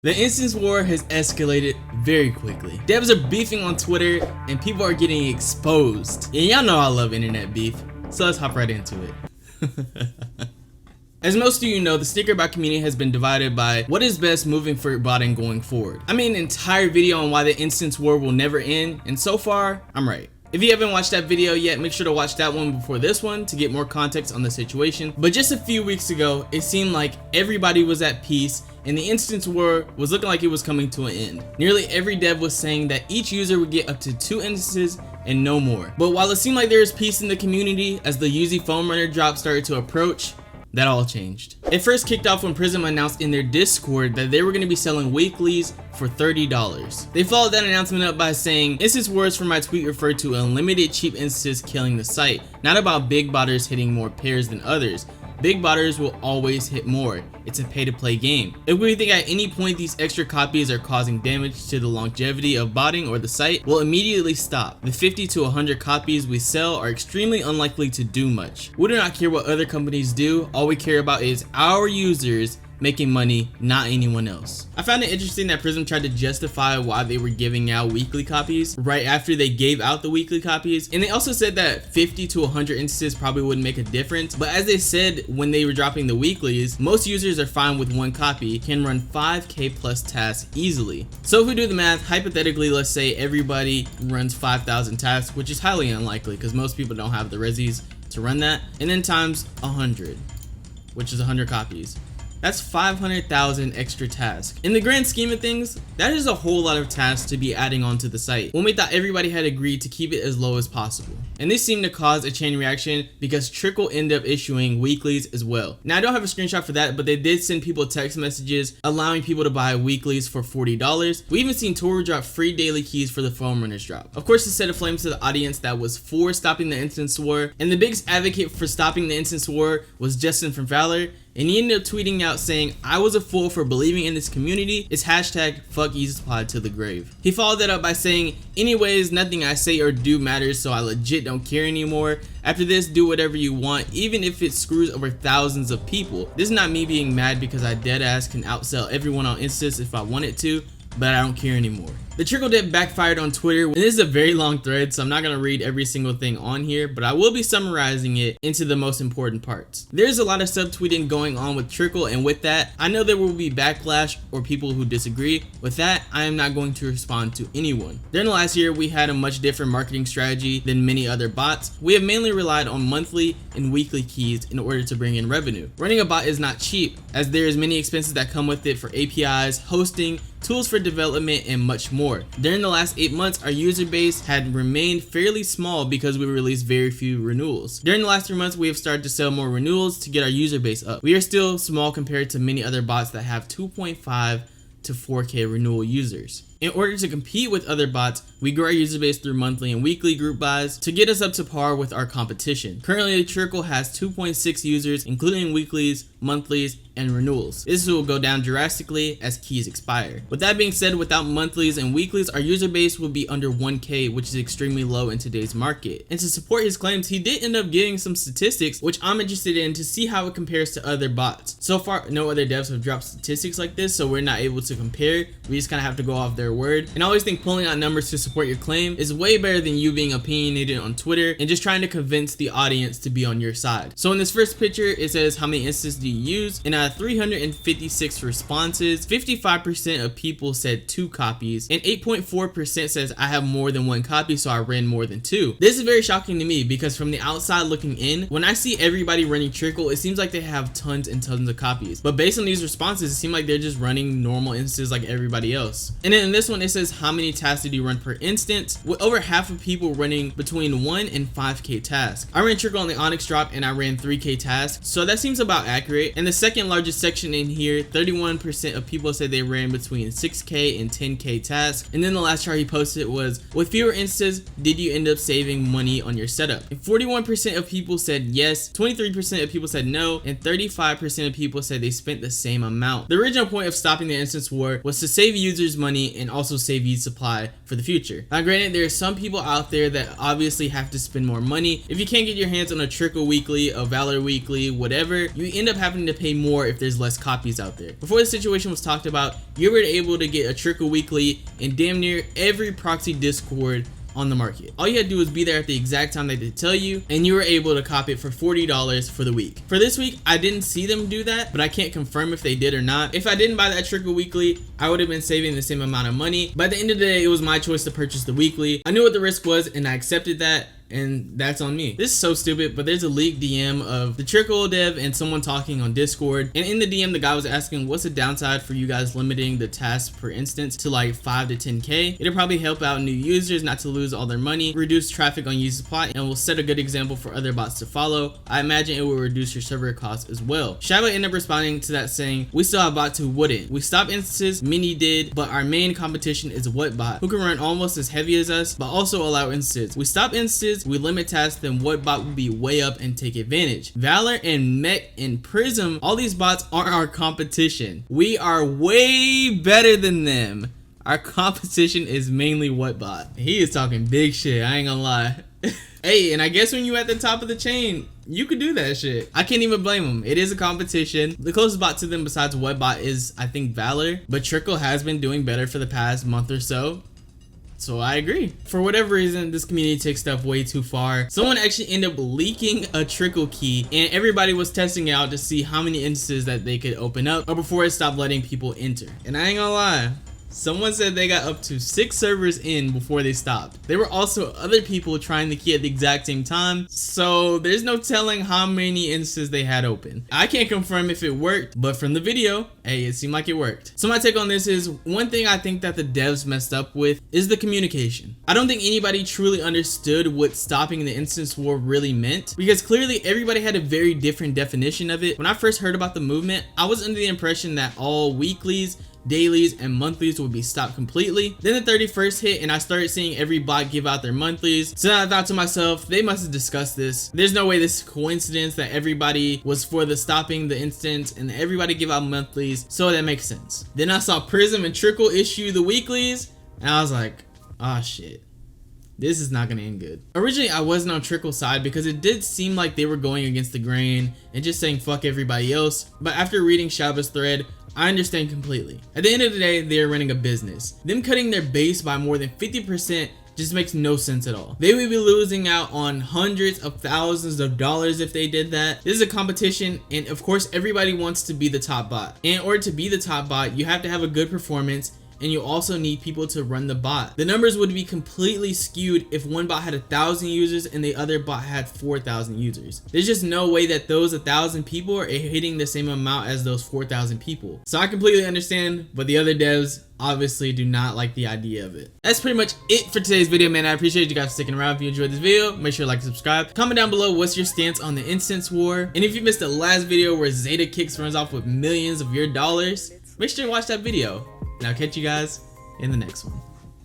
The instance war has escalated very quickly. Devs are beefing on Twitter and people are getting exposed. And y'all know I love internet beef, so let's hop right into it. As most of you know, the sneaker bot community has been divided by what is best moving for botting going forward. I made an entire video on why the instance war will never end, and so far, I'm right. If you haven't watched that video yet, make sure to watch that one before this one to get more context on the situation. But just a few weeks ago, it seemed like everybody was at peace and the instance war was looking like it was coming to an end. Nearly every dev was saying that each user would get up to 2 instances and no more. But while it seemed like there was peace in the community as the Yeezy foam runner drop started to approach, that all changed. It first kicked off when Prism announced in their Discord that they were going to be selling weeklies for $30. They followed that announcement up by saying, "Instance wars from my tweet referred to unlimited cheap instances killing the site, not about big botters hitting more pairs than others. Big botters will always hit more. It's a pay-to-play game. If we think at any point these extra copies are causing damage to the longevity of botting or the site, we'll immediately stop. The 50 to 100 copies we sell are extremely unlikely to do much. We do not care what other companies do. All we care about is our users making money, not anyone else." I found it interesting that Prism tried to justify why they were giving out weekly copies right after they gave out the weekly copies, and they also said that 50 to 100 instances probably wouldn't make a difference, but as they said when they were dropping the weeklies, most users are fine with one copy, can run 5k plus tasks easily. So if we do the math, hypothetically, let's say everybody runs 5,000 tasks, which is highly unlikely because most people don't have the resis to run that, and then times 100, which is 100 copies. That's 500,000 extra tasks. In the grand scheme of things, that is a whole lot of tasks to be adding onto the site when we thought everybody had agreed to keep it as low as possible. And this seemed to cause a chain reaction because Trickle ended up issuing weeklies as well. Now I don't have a screenshot for that, but they did send people text messages allowing people to buy weeklies for $40. We even seen Toru drop free daily keys for the foam runners drop. Of course, it set aflames to the audience that was for stopping the instance war, and the biggest advocate for stopping the instance war was Justin from Valor. And he ended up tweeting out saying, "I was a fool for believing in this community. It's hashtag fuck EasySpot to the grave." He followed that up by saying, "Anyways, nothing I say or do matters, so I legit don't care anymore. After this, do whatever you want, even if it screws over thousands of people. This is not me being mad because I deadass can outsell everyone on Instance if I wanted to, but I don't care anymore." The trickle dip backfired on Twitter, and this is a very long thread, so I'm not going to read every single thing on here, but I will be summarizing it into the most important parts. There's a lot of subtweeting going on with Trickle, and with that, I know there will be backlash or people who disagree. With that, I am not going to respond to anyone. During the last year, we had a much different marketing strategy than many other bots. We have mainly relied on monthly and weekly keys in order to bring in revenue. Running a bot is not cheap, as there is many expenses that come with it for APIs, hosting, tools for development, and much more. During the last 8 months, our user base had remained fairly small because we released very few renewals. During the last 3 months, we have started to sell more renewals to get our user base up. We are still small compared to many other bots that have 2.5 to 4k renewal users. In order to compete with other bots, we grow our user base through monthly and weekly group buys to get us up to par with our competition. Currently, Trickle has 2.6 users, including weeklies, monthlies, and renewals. This will go down drastically as keys expire. With that being said, without monthlies and weeklies, our user base would be under 1k, which is extremely low in today's market. And to support his claims, he did end up getting some statistics, which I'm interested in to see how it compares to other bots. So far, no other devs have dropped statistics like this, so we're not able to compare. We just kind of have to go off their word. And I always think pulling out numbers to support your claim is way better than you being opinionated on Twitter and just trying to convince the audience to be on your side. So in this first picture, it says how many instances do you use, and out of 356 responses, 55% of people said 2 copies, and 8.4% says I have more than 1 copy, so I ran more than 2. This is very shocking to me because from the outside looking in, when I see everybody running Trickle, it seems like they have tons and tons of copies. But based on these responses, it seems like they're just running normal instances like everybody else. And then in this one, it says how many tasks did you run per instance, with over half of people running between 1 and 5k tasks. I ran Trickle on the Onyx drop and I ran 3k tasks, so that seems about accurate. And the second largest section in here, 31% of people said they ran between 6k and 10k tasks. And then the last chart he posted was, with fewer instances, did you end up saving money on your setup? And 41% of people said yes, 23% of people said no, and 35% of people said they spent the same amount. The original point of stopping the instance war was to save users money and also save you supply for the future. Now granted, there are some people out there that obviously have to spend more money. If you can't get your hands on a Trickle weekly, a Valor weekly, whatever, you end up having to pay more more if there's less copies out there. Before the situation was talked about, you were able to get a trickle weekly in damn near every proxy Discord on the market. All you had to do was be there at the exact time that they tell you, and you were able to cop it for $40 for the week. For this week, I didn't see them do that, but I can't confirm if they did or not. If I didn't buy that trickle weekly, I would have been saving the same amount of money. But at the end of the day, it was my choice to purchase the weekly. I knew what the risk was and I accepted that, and that's on me. This is so stupid, but there's a leaked DM of the trickle dev and someone talking on Discord, and in the DM the guy was asking, what's the downside for you guys limiting the tasks per instance to like 5 to 10k? It'll probably help out new users not to lose all their money, reduce traffic on user supply, and will set a good example for other bots to follow. I imagine it will reduce your server costs as well. Shaba ended up responding to that saying, we still have bots who wouldn't. We stopped instances, many did, but our main competition is what bot, who can run almost as heavy as us but also allow instances. We stop instances, we limit tasks, then what bot would be way up and take advantage. Valor and Mech and Prism, all these bots aren't our competition. We are way better than them. Our competition is mainly what bot. He is talking big shit, I ain't gonna lie. Hey, and I guess when you at the top of the chain, you could do that shit. I can't even blame them. It is a competition. The closest bot to them besides Whatbot is, I think, Valor, but Trickle has been doing better for the past month or so. So I agree. For whatever reason, this community takes stuff way too far. Someone actually ended up leaking a trickle key, and everybody was testing it out to see how many instances that they could open up or before it stopped letting people enter. And I ain't gonna lie, someone said they got up to 6 servers in before they stopped. There were also other people trying the key at the exact same time, so there's no telling how many instances they had open. I can't confirm if it worked, but from the video, hey, it seemed like it worked. So my take on this is, one thing I think that the devs messed up with is the communication. I don't think anybody truly understood what stopping the instance war really meant, because clearly everybody had a very different definition of it. When I first heard about the movement, I was under the impression that all weeklies, dailies, and monthlies would be stopped completely. Then the 31st hit and I started seeing every bot give out their monthlies. So I thought to myself, they must have discussed this. There's no way this is a coincidence that everybody was for the stopping the instance and everybody give out monthlies, so that makes sense. Then I saw Prism and Trickle issue the weeklies and I was like, oh shit, this is not gonna end good. Originally I wasn't on Trickle's side because it did seem like they were going against the grain and just saying fuck everybody else, but after reading Shaba's thread, I understand completely. At the end of the day, they are running a business. Them cutting their base by more than 50% just makes no sense at all. They would be losing out on hundreds of thousands of dollars if they did that. This is a competition, and of course everybody wants to be the top bot. In order to be the top bot, you have to have a good performance, and you also need people to run the bot. The numbers would be completely skewed if one bot had 1,000 users and the other bot had 4,000 users. There's just no way that those 1,000 people are hitting the same amount as those 4,000 people. So I completely understand, but the other devs obviously do not like the idea of it. That's pretty much it for today's video, man. I appreciate you guys sticking around. If you enjoyed this video, make sure to like and subscribe. Comment down below what's your stance on the instance war. And if you missed the last video where Zeta Kicks runs off with millions of your dollars, make sure to watch that video. And I'll catch you guys in the next one.